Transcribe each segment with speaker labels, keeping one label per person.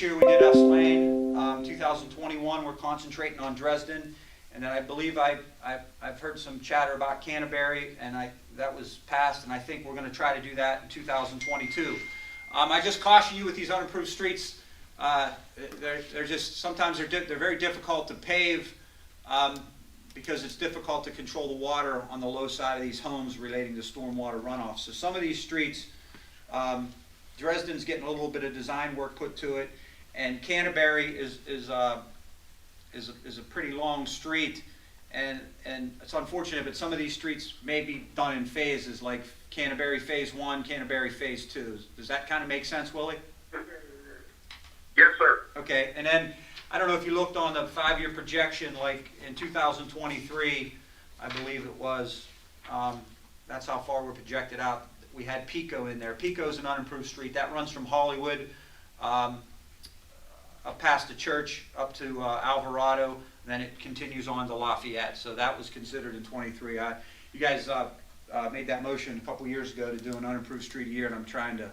Speaker 1: year we did S Lane. 2021 we're concentrating on Dresden, and then I believe I've heard some chatter about Canterbury, and that was passed, and I think we're going to try to do that in 2022. I just caution you with these unimproved streets. They're just sometimes they're very difficult to pave because it's difficult to control the water on the low side of these homes relating to stormwater runoff. So some of these streets, Dresden's getting a little bit of design work put to it, and Canterbury is a pretty long street, and it's unfortunate, but some of these streets may be done in phases, like Canterbury Phase 1, Canterbury Phase 2. Does that kind of make sense, Willie?
Speaker 2: Yes, sir.
Speaker 1: Okay, and then I don't know if you looked on the 5-year projection, like in 2023, I believe it was, that's how far we're projected out. We had Pico in there. Pico's an unimproved street. That runs from Hollywood up past the church up to Alvarado, and then it continues on to Lafayette. So that was considered in 23. You guys made that motion a couple years ago to do an unimproved street a year, and I'm trying to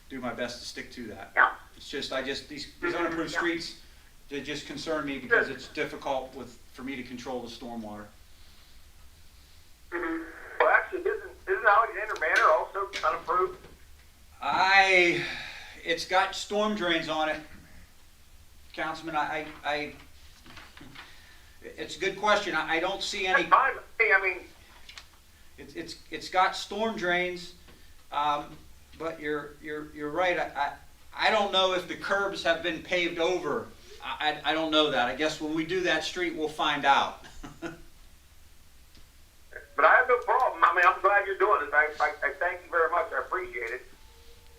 Speaker 1: do my best to stick to that.
Speaker 2: Yeah.
Speaker 1: It's just, these unimproved streets, they just concern me because it's difficult for me to control the stormwater.
Speaker 2: Mm-hmm. Well, actually, isn't Alexander Manor also unapproved?
Speaker 1: It's got storm drains on it, Councilman. It's a good question. I don't see any.
Speaker 2: That's fine. I mean,
Speaker 1: It's got storm drains, but you're right. I don't know if the curbs have been paved over. I don't know that. I guess when we do that street, we'll find out.
Speaker 2: but I have no problem. I mean, I'm glad you're doing it. I thank you very much. I appreciate it.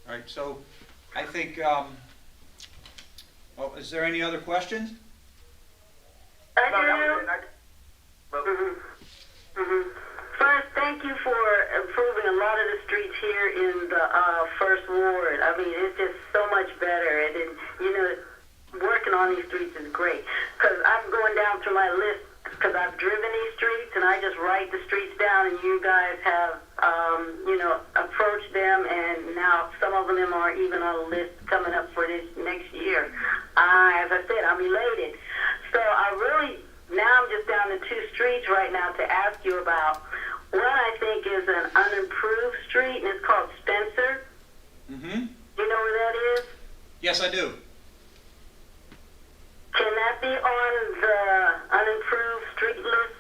Speaker 1: All right. So, I think. Well, is there any other questions?
Speaker 3: First, thank you for improving a lot of the streets here in the First Ward. I mean, it's just so much better. And working on these streets is great. Because I'm going down through my list because I've driven these streets, and I just write the streets down, and you guys have, approached them, and now some of them are even on a list coming up for this next year. As I said, I'm elated. So now I'm just down to 2 streets right now to ask you about. One I think is an unimproved street, and it's called Spencer.
Speaker 1: Mm-hmm.
Speaker 3: You know where that is?
Speaker 1: Yes, I do.
Speaker 3: Can that be on